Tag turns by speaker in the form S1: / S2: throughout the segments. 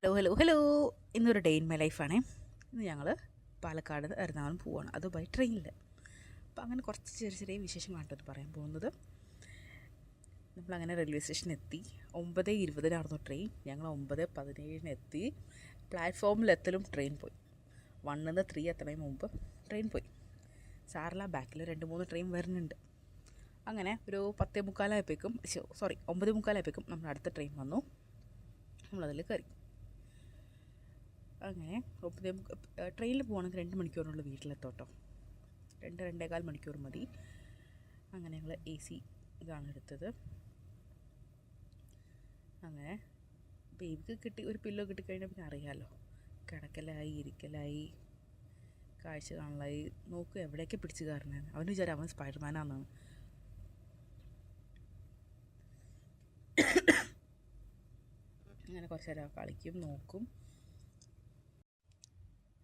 S1: Hello. ഇന്നൊരു day in my ലൈഫാണേ. ഇന്ന് ഞങ്ങൾ പാലക്കാട് എറണാകുളം പോവുകയാണ്, അത് ബൈ ട്രെയിനിൽ. അപ്പോൾ അങ്ങനെ കുറച്ച് ചെറിയ ചെറിയ വിശേഷങ്ങളാണ് പറയാൻ പോകുന്നത്. നമ്മളങ്ങനെ റെയിൽവേ സ്റ്റേഷനിൽ എത്തി. 9:20 ട്രെയിൻ. ഞങ്ങൾ 9:17 എത്തി. പ്ലാറ്റ്ഫോമിലെത്തലും ട്രെയിൻ പോയി. 1 3 എത്തണതിന് മുമ്പ് ട്രെയിൻ പോയി. സാറില്ല, ബാക്കിൽ 2-3 ട്രെയിൻ വരുന്നുണ്ട്. അങ്ങനെ ഒരു 9:45 നമ്മൾ അടുത്ത ട്രെയിൻ വന്നു. നമ്മളതിൽ കയറി. അങ്ങനെ ട്രെയിനിൽ പോകണമെങ്കിൽ 2 മണിക്കൂറിനുള്ള വീട്ടിലെത്തോട്ടോ. 2-2.25 മണിക്കൂർ മതി. അങ്ങനെ ഞങ്ങൾ AC ഇതാണ് എടുത്തത്. അങ്ങനെ ബേബിക്ക് കിട്ടി, ഒരു പില്ലോ കിട്ടിക്കഴിഞ്ഞാൽ പിന്നെ അറിയാമല്ലോ, കിടക്കലായി, ഇരിക്കലായി, കാഴ്ച കാണലായി. നോക്കുക എവിടെയൊക്കെ പിടിച്ച് കയറണേന്ന്. അവന് വിചാരം അവൻ സ്പൈഡർമാനാണെന്നാണ്. അങ്ങനെ കുറച്ച് നേരം കളിക്കും, നോക്കും,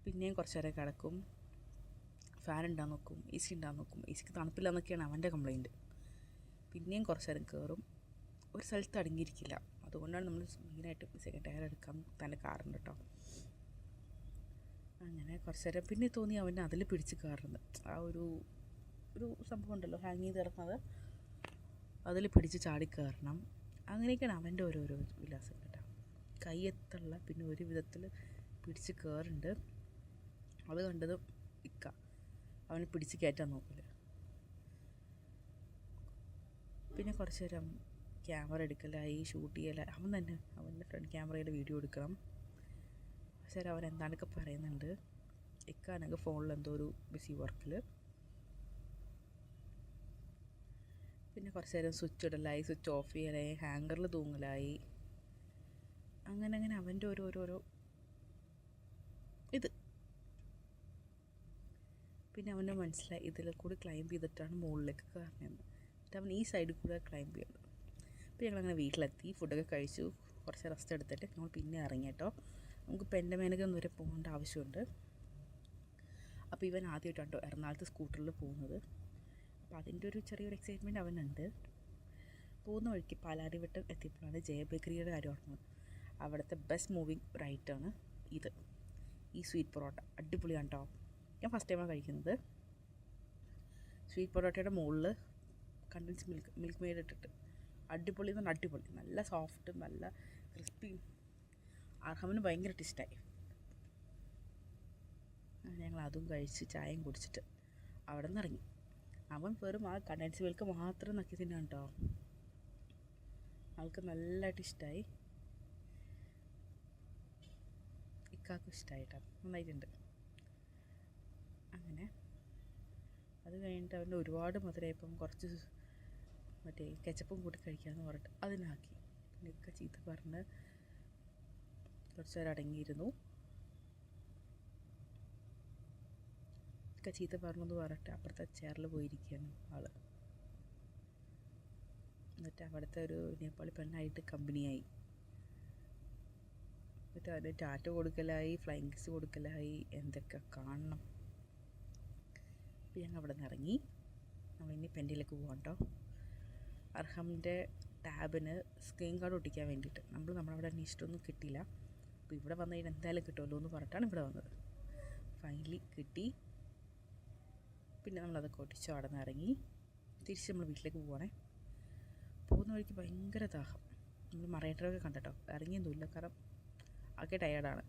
S1: പിന്നെയും കുറച്ച് നേരം കിടക്കും, ഫാൻ ഉണ്ടാകാൻ നോക്കും, AC ഉണ്ടാകാൻ നോക്കും. ACക്ക് തണുപ്പില്ലെന്നൊക്കെയാണ് അവൻ്റെ കംപ്ലയിൻറ്റ്. പിന്നെയും കുറച്ച് നേരം കയറും. ഒരു സ്ഥലത്ത് അടങ്ങിയിരിക്കില്ല. അതുകൊണ്ടാണ് നമ്മൾ മെയിനായിട്ട് സെക്കൻഡ് ടയർ എടുക്കാൻ തന്നെ കാറുണ്ട് കേട്ടോ. അങ്ങനെ കുറച്ച് നേരം പിന്നെ തോന്നി അവൻ്റെ അതിൽ പിടിച്ച് കയറുന്നത്. ആ ഒരു സംഭവം ഉണ്ടല്ലോ, ഹാങ് ചെയ്ത് കിടക്കുന്നത്, അതിൽ പിടിച്ച് ചാടി കയറണം. അങ്ങനെയൊക്കെയാണ് അവൻ്റെ ഓരോരോ വിലാസം കേട്ടോ. കൈയെത്തുള്ള പിന്നെ ഒരു വിധത്തിൽ പിടിച്ച് കയറുന്നുണ്ട്. അത് കണ്ടത് അവനെ പിടിച്ച് കയറ്റാൻ നോക്കില്ല. പിന്നെ കുറച്ച് നേരം ക്യാമറ എടുക്കലായി, ഷൂട്ട് ചെയ്യലായി. അവൻ തന്നെ അവൻ്റെ ഫ്രണ്ട് ക്യാമറയിൽ വീഡിയോ എടുക്കണം. കുറച്ച് നേരം അവൻ എന്താണ്ടൊക്കെ പറയുന്നുണ്ട്. ആണെങ്കിൽ ഫോണിൽ എന്തോ ഒരു ബിസി വർക്കിൽ. പിന്നെ കുറച്ച് നേരം സ്വിച്ച് ഇടലായി, സ്വിച്ച് ഓഫ് ചെയ്യലായി, ഹാങ്കറിൽ തൂങ്ങലായി. അങ്ങനെ അവൻ്റെ ഓരോരോ ഇത്. പിന്നെ അവന് മനസ്സിലായി ഇതിൽ കൂടി ക്ലൈംബ് ചെയ്തിട്ടാണ് മുകളിലേക്ക് കയറുന്നതെന്ന്. എന്നിട്ട് അവൻ ഈ സൈഡിൽ കൂടെ ക്ലൈംബ് ചെയ്യുന്നത്. അപ്പോൾ ഞങ്ങളങ്ങനെ വീട്ടിലെത്തി, ഫുഡൊക്കെ കഴിച്ചു, കുറച്ച് റെസ്റ്റ് എടുത്തിട്ട് ഞങ്ങൾ പിന്നെ ഇറങ്ങി കേട്ടോ. നമുക്ക് പെൻഡമേനകം വരെ പോകേണ്ട ആവശ്യമുണ്ട്. അപ്പോൾ ഇവൻ ആദ്യമായിട്ടാണ് കേട്ടോ എറണാകുളത്ത് സ്കൂട്ടറിൽ പോകുന്നത്. അപ്പോൾ അതിൻ്റെ ഒരു ചെറിയൊരു എക്സൈറ്റ്മെൻറ്റ് അവനുണ്ട്. പോകുന്ന വഴിക്ക് പാലാരിവട്ടം എത്തിയപ്പോഴാണ് ജയ ബേക്കറിയുടെ കാര്യം ഓർക്കുന്നത്. അവിടുത്തെ ബെസ്റ്റ് മൂവിങ് റൈറ്റാണ് ഇത്. ഈ സ്വീറ്റ് പൊറോട്ട അടിപൊളിയാണ് കേട്ടോ. ഞാൻ ഫസ്റ്റ് ടൈമാണ് കഴിക്കുന്നത്. സ്വീറ്റ് പൊറോട്ടയുടെ മുകളിൽ കണ്ടൻസ് മിൽക്ക് മെയ്ഡ് ഇട്ടിട്ട് അടിപൊളി എന്ന് പറഞ്ഞാൽ അടിപൊളി. നല്ല സോഫ്റ്റും നല്ല ക്രിസ്പിയും. അർഹമിന് ഭയങ്കര ഇഷ്ടമായി. ഞങ്ങൾ അതും കഴിച്ച് ചായയും കുടിച്ചിട്ട് അവിടെ നിന്ന് ഇറങ്ങി. അവൻ വെറും ആ കണ്ടൻസ് മിൽക്ക് മാത്രം നക്കി തിന്നാണ് കേട്ടോ. ആൾക്ക് നല്ലതായിട്ട് ഇഷ്ടമായി. ഇക്കാക്കും ഇഷ്ടമായി കേട്ടോ, നന്നായിട്ടുണ്ട്. അങ്ങനെ അത് കഴിഞ്ഞിട്ട് അവൻ്റെ ഒരുപാട് മധുരമായപ്പം കുറച്ച് മറ്റേ കെച്ചപ്പും കൂട്ടി കഴിക്കാമെന്ന് പറഞ്ഞിട്ട് അതിനാക്കി. പിന്നെ ഒക്കെ ചീത്ത പറഞ്ഞ് കുറച്ച് നേരം അടങ്ങിയിരുന്നു. ഒക്കെ ചീത്ത പറഞ്ഞെന്ന് പറഞ്ഞിട്ട് അപ്പുറത്തെ ചെയറിൽ പോയിരിക്കുകയാണ് ആൾ. എന്നിട്ട് അവിടുത്തെ ഒരു നേപ്പാളി പെണ്ണായിട്ട് കമ്പനിയായി. എന്നിട്ട് അവന് ടാറ്റ കൊടുക്കലായി, ഫ്ലൈങ് കിസ് കൊടുക്കലായി, എന്തൊക്കെ കാണണം. അപ്പോൾ ഞങ്ങൾ അവിടെ നിന്ന് ഇറങ്ങി. നമ്മളിനി പെൻഡിലേക്ക് പോകാം കേട്ടോ. അർഹമിൻ്റെ ടാബിന് സ്ക്രീൻ കാർഡ് ഒട്ടിക്കാൻ വേണ്ടിയിട്ട് നമ്മളവിടെ അന്വേഷിച്ചിട്ടൊന്നും കിട്ടിയില്ല. അപ്പോൾ ഇവിടെ വന്നു കഴിഞ്ഞാൽ എന്തായാലും കിട്ടുമല്ലോ എന്ന് പറഞ്ഞിട്ടാണ് ഇവിടെ വന്നത്. ഫൈനലി കിട്ടി. പിന്നെ നമ്മളതൊക്കെ ഒട്ടിച്ച് അവിടെ നിന്ന് ഇറങ്ങി തിരിച്ച് നമ്മൾ വീട്ടിലേക്ക് പോവാണേ. പോകുന്ന വഴിക്ക് ഭയങ്കര ദാഹം. നമ്മൾ മറൈൻ ഡ്രൈവൊക്കെ കണ്ടിട്ടോ, ഇറങ്ങിയൊന്നുമില്ല, കാരണം ആകെ ടയേർഡാണ്.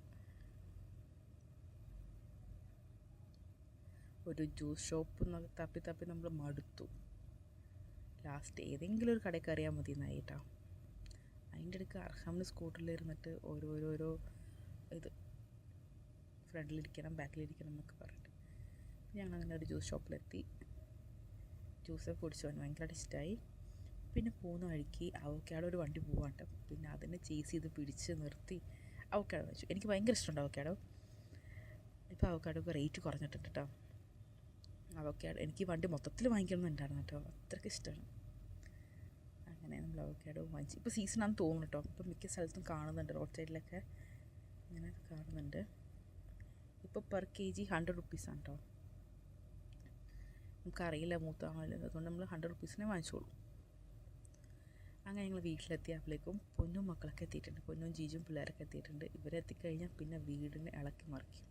S1: ഒരു ജ്യൂസ് ഷോപ്പ് തപ്പി നമ്മൾ മടുത്തു. ലാസ്റ്റ് ഏതെങ്കിലും ഒരു കടയിൽ കയറിയാൽ മതി എന്നായി കേട്ടോ. അതിൻ്റെ ഇടയ്ക്ക് അർഹമിന് സ്കൂട്ടറിലിരുന്നിട്ട് ഓരോരോ ഇത് ഫ്രണ്ടിലിരിക്കണം, ബാക്കിലിരിക്കണം എന്നൊക്കെ പറഞ്ഞിട്ട് ഞങ്ങളങ്ങനെ ഒരു ജ്യൂസ് ഷോപ്പിലെത്തി. ജ്യൂസൊക്കെ കുടിച്ചു. അവന് ഭയങ്കരമായിട്ട് ഇഷ്ടമായി. പിന്നെ പോകുന്ന വഴിക്ക് അവക്കാടോ ഒരു വണ്ടി പോകാണ്ട്. പിന്നെ അതിനെ ചേസ് ചെയ്ത് പിടിച്ച് നിർത്തി അവക്കാടോ വെച്ചു. എനിക്ക് ഭയങ്കര ഇഷ്ടമുണ്ട് അവക്കാടോ. ഇപ്പോൾ അവക്കാടോക്ക് റേറ്റ് കുറഞ്ഞിട്ടുണ്ട് കേട്ടോ. അവക്കാടോ എനിക്ക് വണ്ടി മൊത്തത്തിൽ വാങ്ങിക്കണമെന്നുണ്ടായിരുന്നു കേട്ടോ, അത്രയ്ക്ക് ഇഷ്ടമാണ്. അങ്ങനെ നമ്മൾ അവക്കാടോ വാങ്ങിച്ചു. ഇപ്പോൾ സീസണാണെന്ന് തോന്നുന്നു കേട്ടോ. ഇപ്പം മിക്ക സ്ഥലത്തും കാണുന്നുണ്ട്, റോഡ് സൈഡിലൊക്കെ ഇങ്ങനെ കാണുന്നുണ്ട്. ഇപ്പോൾ പെർ kg 100 റുപ്പീസാണ് കേട്ടോ. നമുക്കറിയില്ല മൂത്താണല്ലോ, അതുകൊണ്ട് നമ്മൾ 100 റുപ്പീസിനെ വാങ്ങിച്ചോളൂ. അങ്ങനെ ഞങ്ങൾ വീട്ടിലെത്തിയപ്പോഴേക്കും പൊന്നും മക്കളൊക്കെ എത്തിയിട്ടുണ്ട്. പൊന്നും ജീജും പിള്ളേരൊക്കെ എത്തിയിട്ടുണ്ട്. ഇവരെത്തിക്കഴിഞ്ഞാൽ പിന്നെ വീടിനെ ഇളക്കി മറിക്കും.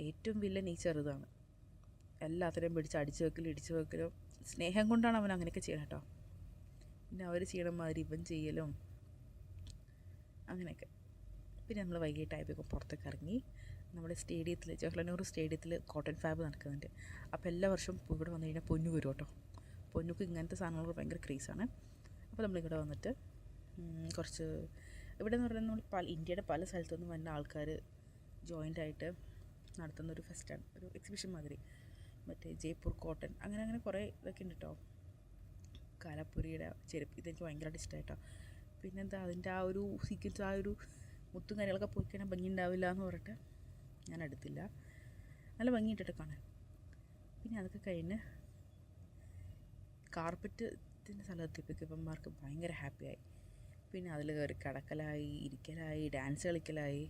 S1: ഏറ്റവും വില്ലൻ ഈ ചെറുതാണ്. എല്ലാത്തിനെയും പിടിച്ച് അടിച്ചു വെക്കലും ഇടിച്ചു വെക്കലും. സ്നേഹം കൊണ്ടാണ് അവൻ അങ്ങനെയൊക്കെ ചെയ്യണം കേട്ടോ. പിന്നെ അവർ ചെയ്യണ മാതിരി ഇവൻ ചെയ്യലും അങ്ങനെയൊക്കെ. പിന്നെ നമ്മൾ വൈകിട്ടായപ്പോൾ പുറത്തേക്ക് ഇറങ്ങി. നമ്മുടെ സ്റ്റേഡിയത്തിൽ, ജവഹർലാൽ നെഹ്റു സ്റ്റേഡിയത്തിൽ കോട്ടൺ ഫാബ് നടക്കുന്നുണ്ട്. അപ്പോൾ എല്ലാ വർഷവും ഇവിടെ വന്നു കഴിഞ്ഞാൽ പൊന്നു വരും കേട്ടോ. പൊന്നുക്ക് ഇങ്ങനത്തെ സാധനങ്ങൾക്ക് ഭയങ്കര ക്രേസാണ്. അപ്പോൾ നമ്മളിവിടെ വന്നിട്ട് കുറച്ച്, ഇവിടെ എന്ന് പറയുന്നത് നമ്മൾ ഇന്ത്യയുടെ പല സ്ഥലത്തു നിന്നും വന്ന ആൾക്കാർ ജോയിൻ്റായിട്ട് നടത്തുന്നൊരു ഫെസ്റ്റാണ്, ഒരു എക്സിബിഷൻ മാതിരി. മറ്റേ ജയ്പൂർ കോട്ടൺ അങ്ങനെ കുറേ ഇതൊക്കെ ഉണ്ട് കേട്ടോ. കാലപ്പുരിയുടെ ചെരുപ്പ് ഇതെനിക്ക് ഭയങ്കരമായിട്ട് ഇഷ്ടമായിട്ടോ. പിന്നെന്താ അതിൻ്റെ ആ ഒരു സീക്വൻസ്, ആ ഒരു മുത്തും കാര്യങ്ങളൊക്കെ പോയി കഴിഞ്ഞാൽ ഭംഗി ഉണ്ടാവില്ല എന്ന് പറഞ്ഞിട്ട് ഞാൻ എടുത്തില്ല. നല്ല ഭംഗിയിട്ടിട്ട് കാണാൻ. പിന്നെ അതൊക്കെ കഴിഞ്ഞ് കാർപ്പറ്റിൻ്റെ സ്ഥലത്തെത്തിയപ്പോൾ ഇവന്മാർക്ക് ഭയങ്കര ഹാപ്പിയായി. പിന്നെ അതിൽ കയറി കിടക്കലായി, ഇരിക്കലായി, ഡാൻസ് കളിക്കലായി.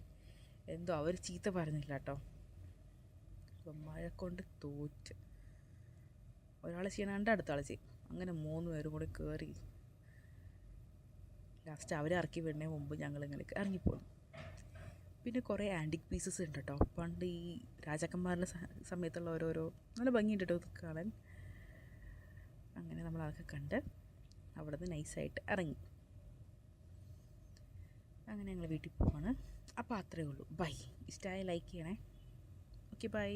S1: എന്തോ അവർ ചീത്ത പറഞ്ഞില്ല കേട്ടോ. ഇവന്മാരെ കൊണ്ട് തോറ്റ്. ഒരാൾ ചെയ്യണാണ്ട് അടുത്ത ആൾ ചെയ്യും. അങ്ങനെ 3 പേരും കൂടെ കയറി ലാസ്റ്റ് അവരെ ഇറക്കി വിടുന്നതിന് മുമ്പ് ഞങ്ങളിങ്ങനെ ഇറങ്ങിപ്പോന്നു. പിന്നെ കുറേ ആൻറ്റിക് പീസസ് ഉണ്ട് കേട്ടോ. പണ്ട് ഈ രാജാക്കന്മാരുടെ സമയത്തുള്ള ഓരോരോ നല്ല ഭംഗിയുണ്ട് കേട്ടോ കാണാൻ. അങ്ങനെ നമ്മൾ അതൊക്കെ കണ്ട് അവിടെ നിന്ന് നൈസായിട്ട് ഇറങ്ങി. അങ്ങനെ ഞങ്ങൾ വീട്ടിൽ പോവാണ്. അപ്പോൾ അത്രയേ ഉള്ളൂ. ബൈ. ഇഷ്ടമായി ലൈക്ക് ചെയ്യണേ. Okay bye.